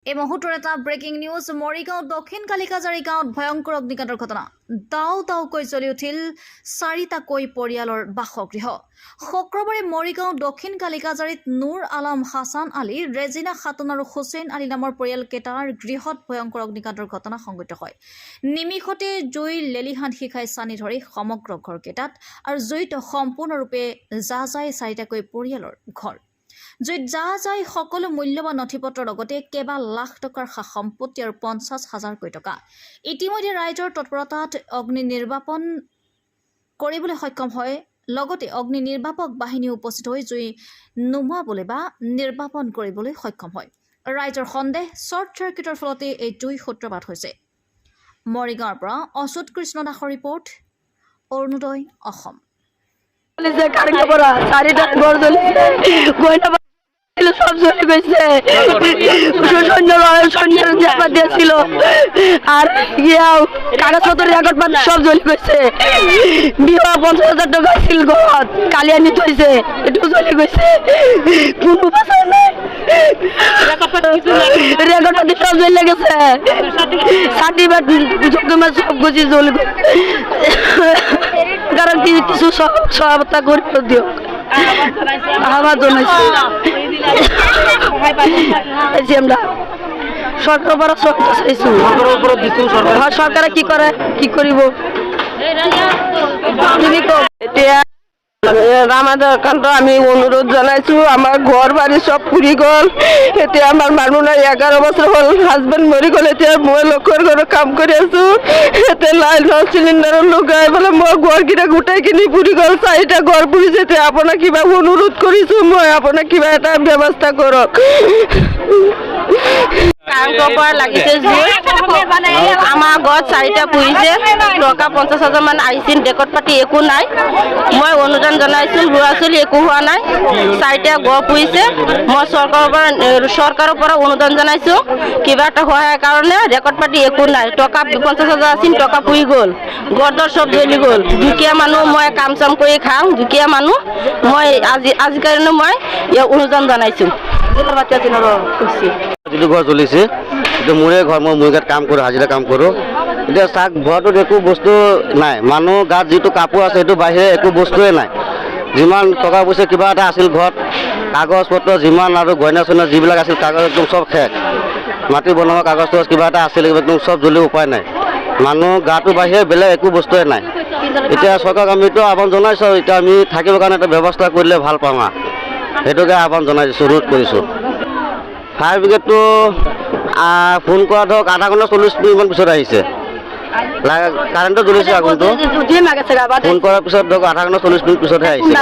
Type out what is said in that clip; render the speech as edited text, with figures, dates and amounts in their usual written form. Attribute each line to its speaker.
Speaker 1: এই মুহূৰ্তৰ এটা ব্ৰেকিং নিউজ মৰিগাঁও দক্ষিণ কালিকাজাৰী গাঁৱত ভয়ংকৰ অগ্নিকাণ্ডৰ ঘটনা দাও দাওকৈ জ্বলি উঠিল চাৰিটাকৈ পৰিয়ালৰ বাসগৃহ শুক্ৰবাৰে মৰিগাঁও দক্ষিণ কালিকাজাৰীত নুৰ আলম হাছান আলী ৰেজিনা খাতুন আৰু হুছেইন আলী নামৰ পৰিয়ালকেইটাৰ গৃহত ভয়ংকৰ অগ্নিকাণ্ডৰ ঘটনা সংঘটিত হয় নিমিষতে জুইৰ লেলিহান শিখাই চানি ধৰি সমগ্ৰ ঘৰকেইটাত আৰু জুইত সম্পূৰ্ণৰূপে যায় চাৰিটাকৈ পৰিয়ালৰ ঘৰ জুইত যায় সকলো মূল্যৱান নথিপত্ৰৰ লগতে কেবা লাখ টকাৰ সম্পত্তি আৰু 50,000 টকা ইতিমধ্যে ৰাইজৰ তৎপৰতাত অগ্নি নিৰ্বাপন কৰিবলৈ সক্ষম হয় লগতে অগ্নি নিৰ্বাপক বাহিনী উপস্থিত হৈ জুই নুমুৱাবলৈ বা নিৰ্বাপন কৰিবলৈ সক্ষম হয় ৰাইজৰ সন্দেহ শৰ্ট চাৰ্কিটৰ ফলতে এই জুই সূত্ৰপাত হৈছে মৰিগাঁৱৰ পৰা অচ্যুত কৃষ্ণ দাসৰ ৰিপৰ্ট অৰুণোদয় অসম
Speaker 2: সব চলে গেছে সৈন্যের জাপা দিয়েছিল আর কাগজপত্র রেকর্ড পাত সব জ্বলি গেছে বিবাহ 50,000 টাকা ছিল ঘর কালিয়ানি থইছে এটু জ্বলি গেছে কোনো বাসা নাই রেকর্ড পাতি সব জ্বলে গেছে সার্টিফিকেট ডকুমেন্ট সব গুছি জ্বলি গেছে কারণ কিছু সহায়তা করে দিও আমার জানাইছি আমরা সরকার বড় সরকার কি করে কি করিব আমাদের কান্ত আমি অনুরোধ জানাইছো আমার ঘর বাড়ি সব পুরি গল এতে আমার মানুষ নাই 11 বছর হল হাজবেন্ড মরি গল এতে মই লোকের ঘরে কাম করে আছো এতে লাইন সিলিন্ডার লগাই বলে মই ঘর কিনা গোটাই কিনি পুরি গল চারিটা ঘর পুরি যেতে আপনার কিবা অনুরোধ করিছো মই আপনার কিবা এটা ব্যবস্থা করক লাগিছে আমার ঘর চারিটা পুরিছে টকা 50,000 মান আইছিল রেকর্ড পাতি একো নাই মই অনুদান জানাইছো ল'ৰা ছোৱালী একো হোৱা নাই চাৰিটা ঘৰ পুৰিছে মই চৰকাৰৰ পৰা অনুদান জানাইছো কিবা এটা হোৱাৰ কাৰণে ৰেকৰ্ড পাতি একো নাই টকা 50,000 আছিল টকা পুৰি গ'ল ঘৰ দৰ সব জ্বলি গ'ল দুখীয়া মানুহ মই কাম চাম কৰি খাওঁ দুখীয়া মানুহ মই আজি কাৰণে মই অনুদান জানাইছো
Speaker 3: যিটো ঘৰ জ্বলিছে এইটো মোৰে ঘৰ মই মোৰ গাত কাম কৰোঁ হাজিৰা কাম কৰোঁ এতিয়া চাক ঘৰটোত একো বস্তু নাই মানুহ গাত যিটো কাপোৰ আছে সেইটো বাহিৰে একো বস্তুৱে নাই যিমান টকা পইচা কিবা এটা আছিল ঘৰত কাগজ পত্ৰ যিমান আৰু গইনা চইনা যিবিলাক আছিল কাগজ একদম সব শেষ মাটি বনোৱা কাগজ কিবা এটা আছিল একদম সব জ্বলি উপায় নাই মানুহ গাটো বাহিৰে বেলেগ একো বস্তুৱে নাই এতিয়া চৰকাৰক আমিতো আহ্বান জনাইছোঁ এতিয়া আমি থাকিবৰ কাৰণে এটা ব্যৱস্থা কৰিলে ভাল পাওঁ সেইটোকে আহ্বান জনাইছোঁ ৰোধ কৰিছোঁ ফায়াৰ ব্ৰিগেডটো ফোন কৰা ধৰক আধা ঘণ্টা 40 মিনিটমান পিছত আহিছে কাৰেণ্টটো জ্বলিছে আগুনটো ফোন কৰাৰ পিছত ধৰক আধা ঘণ্টা 40 মিনিট পিছতহে আহিছে